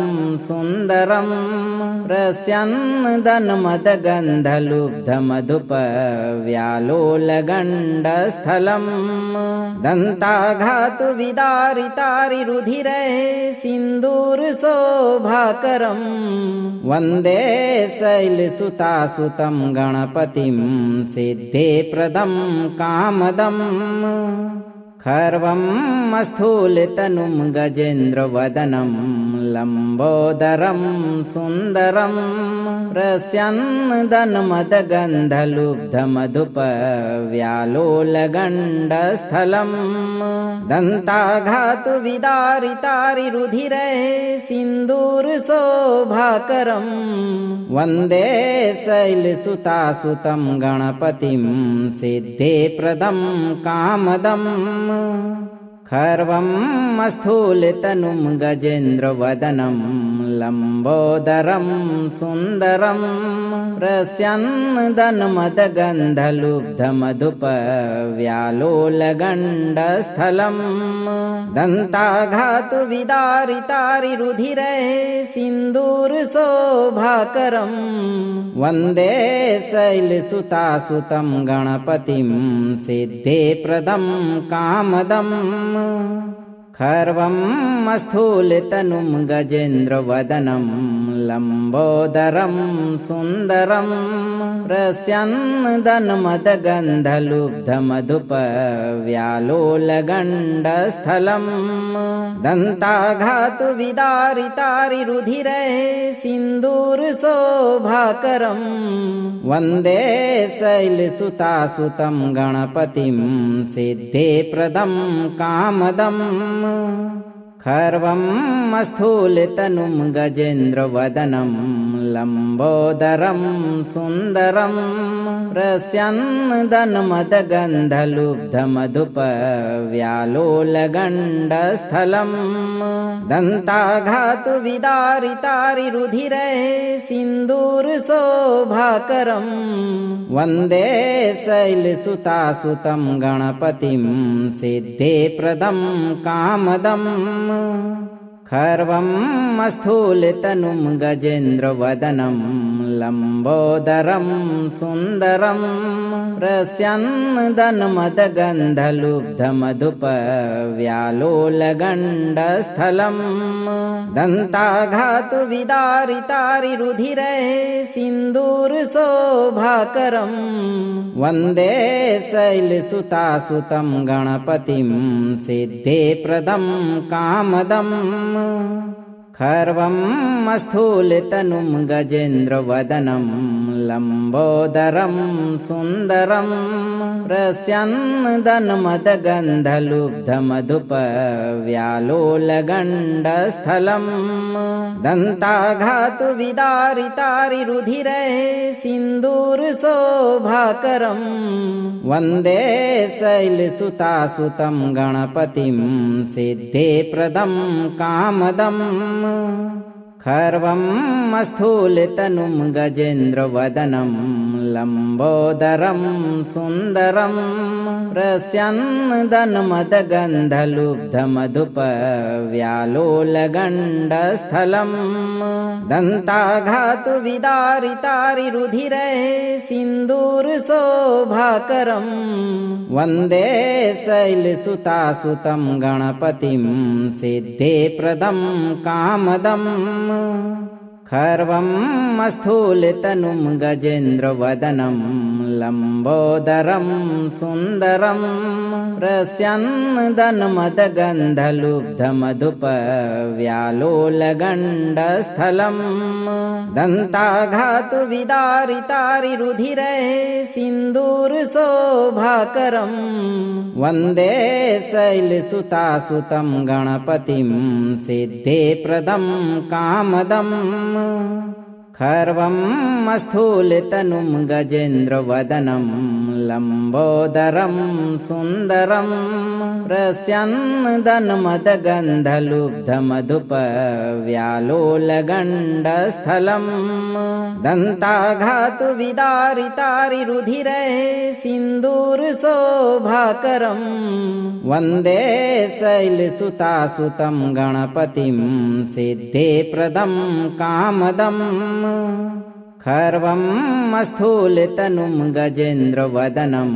सुन्दरं रस्यन्नदन्मदगन्धलुब्धमधुपव्यालोलगण्डस्थलम् दन्ताघातु विदारितारिरुधिरे सिन्दूरशोभाकरम् वन्दे शैलसुतासुतं गणपतिं सिद्धिप्रदं कामदम् खर्वं स्थूलतनुं गजेन्द्रवदनं लम्बोदरं सुन्दरं रस्यन्नदन्मदगन्धलुब्धमधुपव्यालोलगण्डस्थलम् दन्ताघातु विदारितारिरुधिरे सिन्दूरशोभाकरम् वन्दे शैलसुतासुतं गणपतिं सिद्धिप्रदं कामदम् खर्वं स्थूलतनुं गजेन्द्रवदनं लम्बोदरं सुन्दरं रस्यन्नदन्मदगन्धलुब्धमधुपव्यालोलगण्डस्थलम् दन्ताघातु विदारितारिरुधिरे सिन्दूरशोभाकरम् वन्दे शैलसुतासुतं गणपतिं सिद्धिप्रदं कामदम् खर्वं स्थूलतनुं गजेन्द्रवदनं लम्बोदरं सुन्दरं रस्यन्नदन्मदगन्धलुब्धमधुपव्यालोलगण्डस्थलम् दन्ताघातु विदारितारिरुधिरे सिन्दूरशोभाकरम् वन्दे शैलसुतासुतं गणपतिं सिद्धिप्रदं कामदम् खर्वं स्थूलतनुं गजेन्द्रवदनं लम्बोदरं सुन्दरं रस्यन्नदन्मदगन्धलुब्धमधुपव्यालोलगण्डस्थलम् दन्ताघातु विदारितारिरुधिरे सिन्दूरशोभाकरम् वन्दे शैलसुतासुतं गणपतिं सिद्धिप्रदं कामदम् खर्वं स्थूलतनुं गजेन्द्रवदनं लम्बोदरं सुन्दरं रस्यन्नदन्मदगन्धलुब्धमधुपव्यालोलगण्डस्थलम् दन्ताघातु विदारितारिरुधिरे सिन्दूरशोभाकरम् वन्दे शैलसुतासुतं गणपतिं सिद्धिप्रदं कामदम् खर्वं स्थूलतनुं गजेन्द्रवदनं लम्बोदरं सुन्दरं रस्यन्नदन्मदगन्धलुब्धमधुपव्यालोलगण्डस्थलम् दन्ताघातु विदारितारिरुधिरे सिन्दूरशोभाकरम् वन्दे शैलसुतासुतं गणपतिं सिद्धिप्रदं कामदम् खर्वं स्थूलतनुं गजेन्द्रवदनं लम्बोदरं सुन्दरं रस्यन्नदन्मदगन्धलुब्धमधुपव्यालोलगण्डस्थलम् दन्ताघातुविदारितारिरुधिरे सिन्दूरशोभाकरम् वन्दे शैलसुतासुतं गणपतिं सिद्धिप्रदं कामदम् खर्वं स्थूलतनुं गजेन्द्रवदनं लम्बोदरं सुन्दरं रस्यन्नदन्मदगन्धलुब्धमधुपव्यालोलगण्डस्थलम् दन्ताघातुविदारितारिरुधिरे सिन्दूरशोभाकरम् वन्दे शैलसुतासुतं गणपतिं सिद्धिप्रदं कामदम् खर्वं स्थूलतनुं गजेन्द्रवदनं लम्बोदरं सुन्दरं रस्यन्नदन्मदगन्धलुब्धमधुपव्यालोलगण्डस्थलम् दन्ताघातुविदारितारिरुधिरे सिन्दूरशोभाकरम् वन्दे शैलसुतासुतं गणपतिं सिद्धिप्रदं कामदम् खर्वं स्थूलतनुं गजेन्द्रवदनं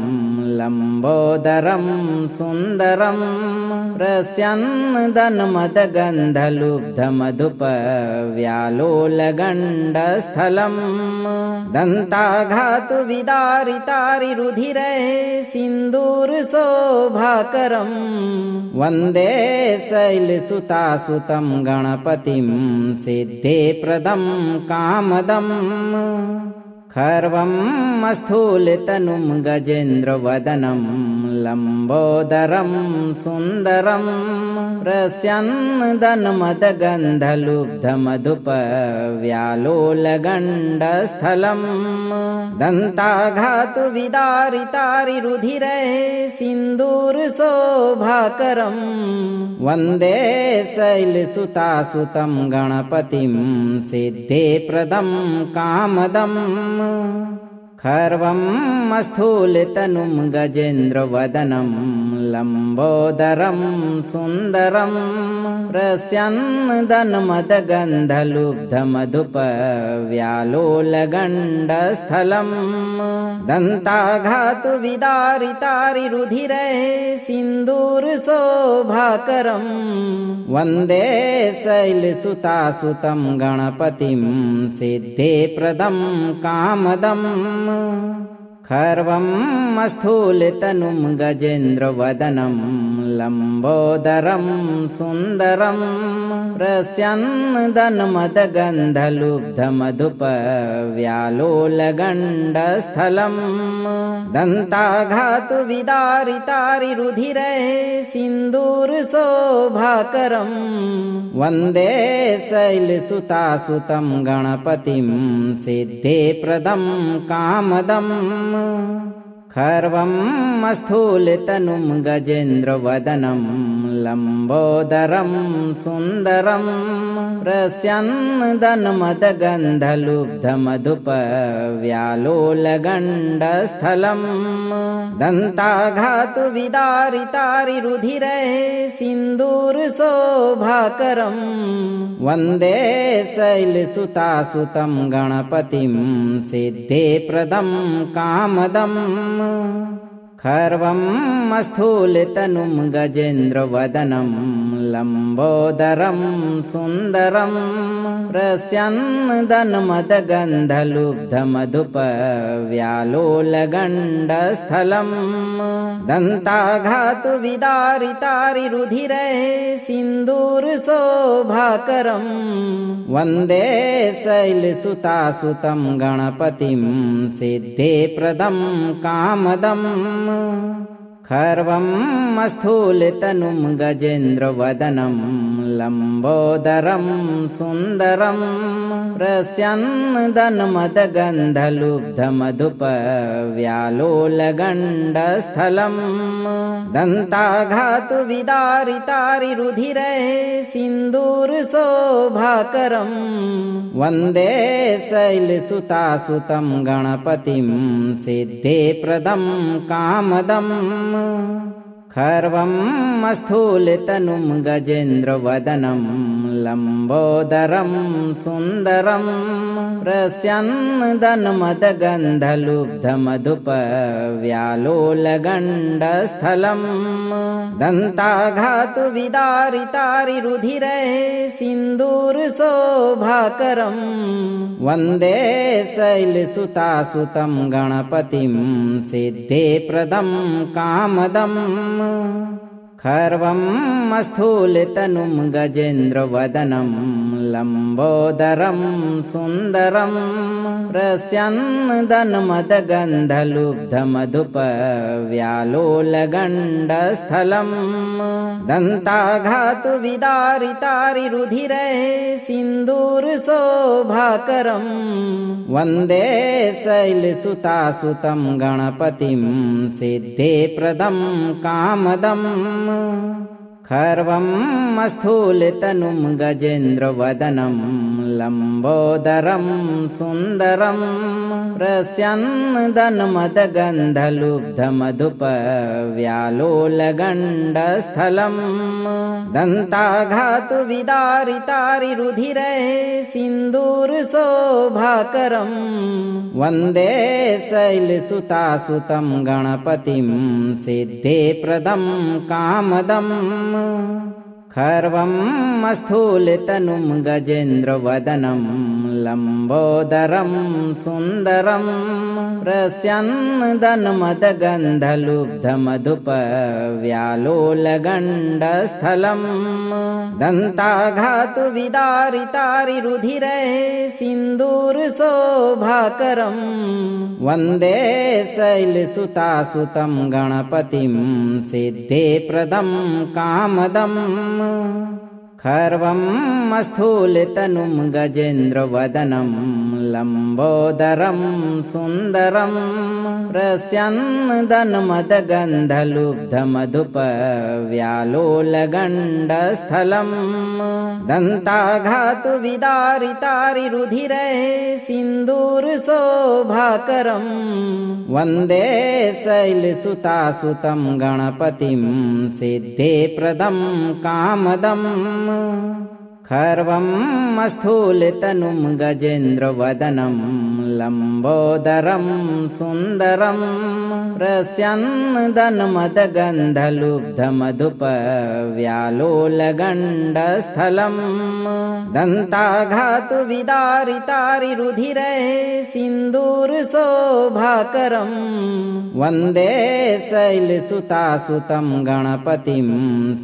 लम्बोदरं सुन्दरं रस्यन्नदन्मदगन्धलुब्धमधुपव्यालोलगण्डस्थलम् दन्ताघातुविदारितारिरुधिरे सिन्दूरशोभाकरम् वन्दे शैलसुतासुतं गणपतिं सिद्धिप्रदं कामदम् खर्वं स्थूलतनुं गजेन्द्रवदनं लम्बोदरं सुन्दरं रस्यन्नदन्मदगन्धलुब्धमधुपव्यालोलगण्डस्थलम् दन्ताघातुविदारितारिरुधिरे सिन्दूरशोभाकरम् वन्दे शैलसुतासुतं गणपतिं सिद्धिप्रदं कामदम् खर्वं स्थूलतनुं गजेन्द्रवदनं लम्बोदरं सुन्दरं रस्यन्नदन्मदगन्धलुब्धमधुपव्यालोलगण्डस्थलम् दन्ताघातुविदारितारिरुधिरे सिन्दूरशोभाकरम् वन्दे शैलसुतासुतं गणपतिं सिद्धिप्रदं कामदम् खर्वं स्थूलतनुं गजेन्द्रवदनं लम्बोदरं सुन्दरं रस्यन्नदन्मदगन्धलुब्धमधुपव्यालोलगण्डस्थलम् दन्ताघातुविदारितारिरुधिरे सिन्दूरशोभाकरम् वन्दे शैलसुतासुतं गणपतिं सिद्धिप्रदं कामदम् खर्वं स्थूलतनुं गजेन्द्रवदनं लम्बोदरं सुन्दरं रस्यन्नदन्मदगन्धलुब्धमधुपव्यालोलगण्डस्थलम् दन्ताघातुविदारितारिरुधिरे सिन्दूरशोभाकरम् वन्दे शैलसुतासुतं गणपतिं सिद्धिप्रदं कामदम् खर्वं स्थूलतनुं गजेन्द्रवदनं लम्बोदरं सुन्दरं रस्यन्नदन्मदगन्धलुब्धमधुपव्यालोलगण्डस्थलम् दन्ताघातुविदारितारिरुधिरे सिन्दूरशोभाकरम् वन्दे शैलसुतासुतं गणपतिं सिद्धिप्रदं कामदम् खर्वं स्थूलतनुं गजेन्द्रवदनं लम्बोदरं सुन्दरं रस्यन्नदन्मदगन्धलुब्धमधुपव्यालोलगण्डस्थलम् दन्ताघातु विदारितारिरुधिरे सिन्दूरशोभाकरम् वन्दे शैलसुतासुतं गणपतिं सिद्धिप्रदं कामदम् खर्वं स्थूलतनुं गजेन्द्रवदनं लम्बोदरं सुन्दरं रस्यन्नदन्मदगन्धलुब्धमधुपव्यालोलगण्डस्थलम् दन्ताघातु विदारितारिरुधिरे सिन्दूरशोभाकरम् वन्दे शैलसुतासुतं गणपतिं सिद्धिप्रदं कामदम् खर्वं स्थूलतनुं गजेन्द्रवदनं लम्बोदरं सुन्दरं रस्यन्नदन्मदगन्धलुब्धमधुपव्यालोलगण्डस्थलम् दन्ताघातु विदारितारिरुधिरे सिन्दूरशोभाकरम् वन्दे शैलसुतासुतं गणपतिं सिद्धिप्रदं कामदम् खर्वं स्थूलतनुं गजेन्द्रवदनं लम्बोदरं सुन्दरं रस्यन्नदन्मदगन्धलुब्धमधुपव्यालोलगण्डस्थलम् दन्ताघातु विदारितारिरुधिरे सिन्दूरशोभाकरम् वन्दे शैलसुतासुतं गणपतिं सिद्धिप्रदं कामदम् खर्वं स्थूलतनुं गजेन्द्रवदनं लम्बोदरं सुन्दरं रस्यन्नदन्मदगन्धलुब्धमधुपव्यालोलगण्डस्थलम् दन्ताघातु विदारितारिरुधिरे सिन्दूरशोभाकरम् वन्दे शैलसुतासुतं गणपतिं सिद्धिप्रदं कामदम् खर्वं स्थूलतनुं गजेन्द्रवदनं लम्बोदरं सुन्दरं रस्यन्नदन्मदगन्धलुब्धमधुपव्यालोलगण्डस्थलम् दन्ताघातु विदारितारिरुधिरे सिन्दूरशोभाकरम् वन्दे शैलसुतासुतं गणपतिं सिद्धिप्रदं कामदम् खर्वं स्थूलतनुं गजेन्द्रवदनं लम्बोदरं सुन्दरं रस्यन्नदन्मदगन्धलुब्धमधुपव्यालोलगण्डस्थलम् दन्ताघातु विदारितारिरुधिरे सिन्दूरशोभाकरम् वन्दे शैलसुतासुतं गणपतिं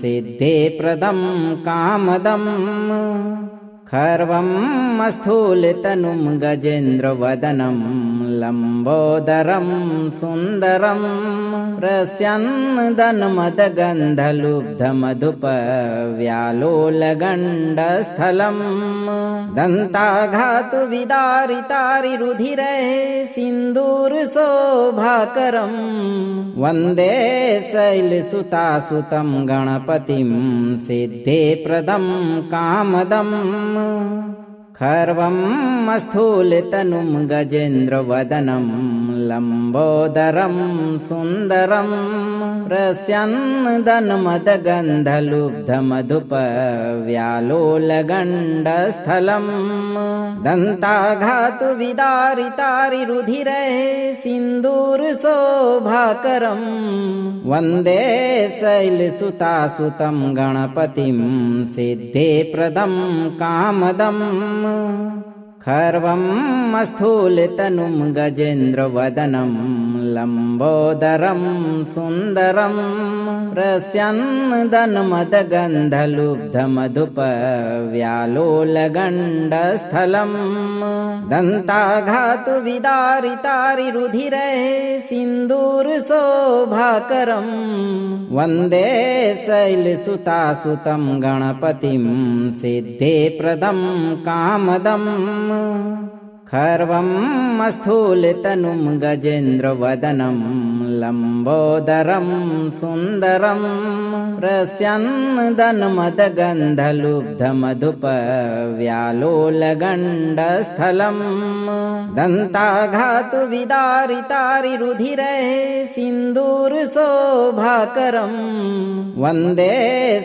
सिद्धिप्रदं कामदम् खर्वं स्थूलतनुं गजेन्द्रवदनं लम्बोदरं सुन्दरं रस्यन्नदन्मदगन्धलुब्धमधुपव्यालोलगण्डस्थलम् दन्ताघातु विदारितारिरुधिरे सिन्दूरशोभाकरम् वन्दे शैलसुतासुतं गणपतिं सिद्धिप्रदं कामदम् खर्वं स्थूलतनुं गजेन्द्रवदनं लम्बोदरं सुन्दरं रस्यन्नदन्मदगन्धलुब्धमधुपव्यालोलगण्डस्थलम् दन्ताघातु विदारितारिरुधिरे सिन्दूरशोभाकरम् वन्दे शैलसुतासुतं गणपतिं सिद्धिप्रदं कामदम् खर्वं स्थूलतनुं गजेन्द्रवदनं लम्बोदरं सुन्दरं रस्यन्नदन्मदगन्धलुब्धमधुपव्यालोलगण्डस्थलम् दन्ताघातु विदारितारिरुधिरे सिन्दूरशोभाकरम् वन्दे शैलसुतासुतं गणपतिं सिद्धिप्रदं कामदम् खर्वं स्थूलतनुं गजेन्द्रवदनं लम्बोदरं सुन्दरं रस्यन्नदन्मदगन्धलुब्धमधुपव्यालोलगण्डस्थलम् दन्ताघातु विदारितारिरुधिरे सिन्दूरशोभाकरम् वन्दे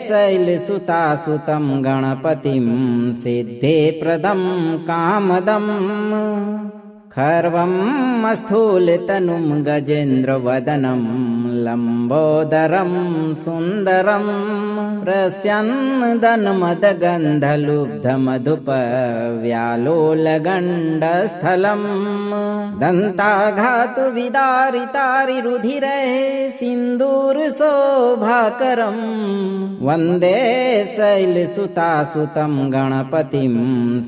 शैलसुतासुतं गणपतिं सिद्धिप्रदं कामदम् खर्वं स्थूलतनुं गजेन्द्रवदनं लम्बोदरं सुन्दरं रस्यन्नदन्मदगन्धलुब्धमधुपव्यालोलगण्डस्थलम् दन्ताघातु विदारितारिरुधिरे सिन्दूरशोभाकरम् वन्दे शैलसुतासुतं गणपतिं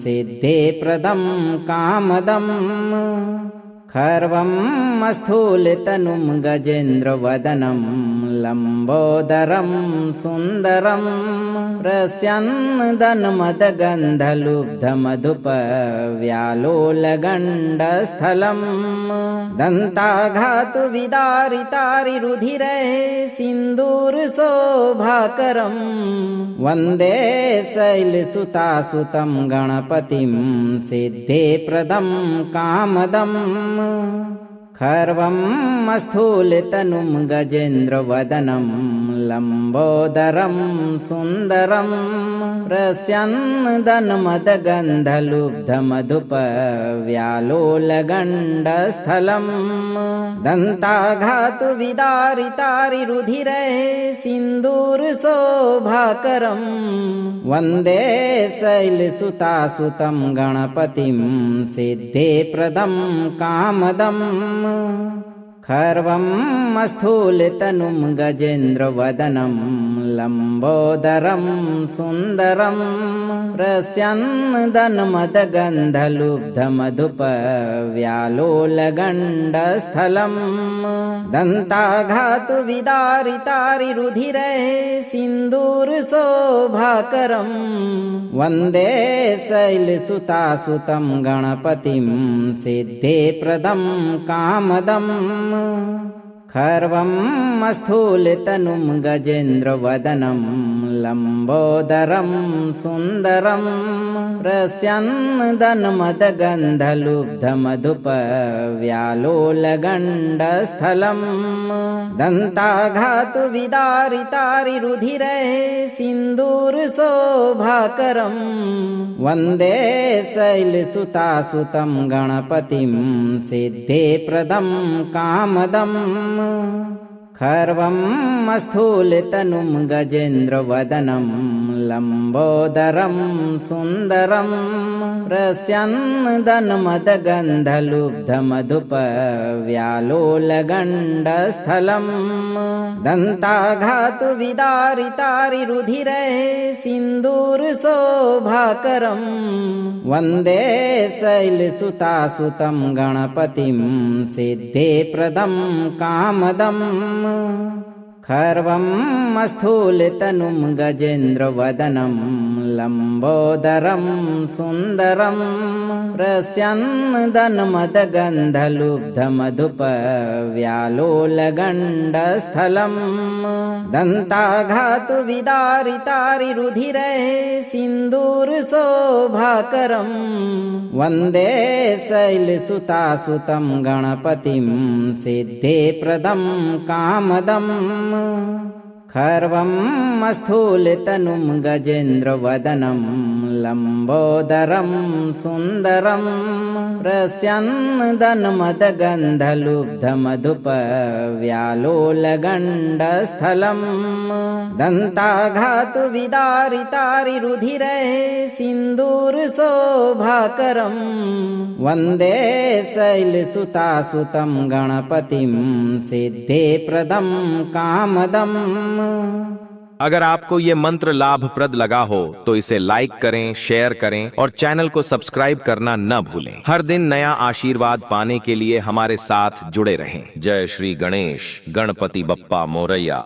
सिद्धिप्रदं कामदम् खर्वं स्थूलतनुं गजेन्द्रवदनं लम्बोदरं सुन्दरं रस्यन्नदन्मदगन्धलुब्धमधुपव्यालोलगण्डस्थलम् दन्ताघातु विदारितारिरुधिरे सिन्दूरशोभाकरम् वन्दे शैलसुतासुतं गणपतिं सिद्धिप्रदं कामदम् खर्वं स्थूलतनुं गजेन्द्रवदनं लम्बोदरं सुन्दरं रस्यन्नदन्मदगन्धलुब्धमधुपव्यालोलगण्डस्थलम् दन्ताघातु विदारितारिरुधिरे सिन्दूरशोभाकरम् वन्दे शैलसुतासुतं गणपतिं सिद्धिप्रदं कामदम् खर्वं स्थूलतनुं गजेन्द्रवदनं लम्बोदरं सुन्दरं रस्यन्नदन्मदगन्धलुब्धमधुपव्यालोलगण्डस्थलम् दन्ताघातु विदारितारिरुधिरे सिन्दूरशोभाकरम् वन्दे शैलसुतासुतं गणपतिं सिद्धिप्रदं कामदम् खर्वं स्थूलतनुं गजेन्द्रवदनं लम्बोदरं सुन्दरं रस्यन्नदन्मदगन्धलुब्धमधुपव्यालोलगण्डस्थलम् दन्ताघातु विदारितारिरुधिरे सिन्दूरशोभाकरम् वन्दे शैलसुतासुतं गणपतिं सिद्धिप्रदं कामदम् खर्वं स्थूलतनुं गजेन्द्रवदनं लम्बोदरं सुन्दरं रस्यन्नदन्मदगन्धलुब्धमधुपव्यालोलगण्डस्थलम् दन्ताघातु विदारितारिरुधिरे सिन्दूरशोभाकरम् वन्दे शैलसुतासुतं गणपतिं सिद्धिप्रदं कामदम् खर्वं स्थूलतनुं गजेन्द्रवदनं लम्बोदरं सुन्दरं रस्यन्नदन्मदगन्धलुब्धमधुपव्यालोलगण्डस्थलम् दन्ताघातु विदारितारिरुधिरे सिन्दूरशोभाकरम् वन्दे शैलसुतासुतं गणपतिं सिद्धिप्रदं कामदम् खर्वं स्थूलतनुं गजेन्द्रवदनं लम्बोदरं सुन्दरं प्रस्यन्दन्मदगन्धलुब्धमधुपव्यालोलगण्डस्थलम् दन्ताघातु विदारितारिरुधिरे सिन्दूरशोभाकरम् वन्दे शैलसुतासुतं गणपतिं सिद्धिप्रदं कामदम्। अगर आपको ये मंत्र लाभप्रद लगा हो तो इसे लाइक करें, शेयर करें और चैनल को सब्सक्राइब करना न भूलें। हर दिन नया आशीर्वाद पाने के लिए हमारे साथ जुड़े रहें। जय श्री गणेश, गणपति बप्पा मोरैया।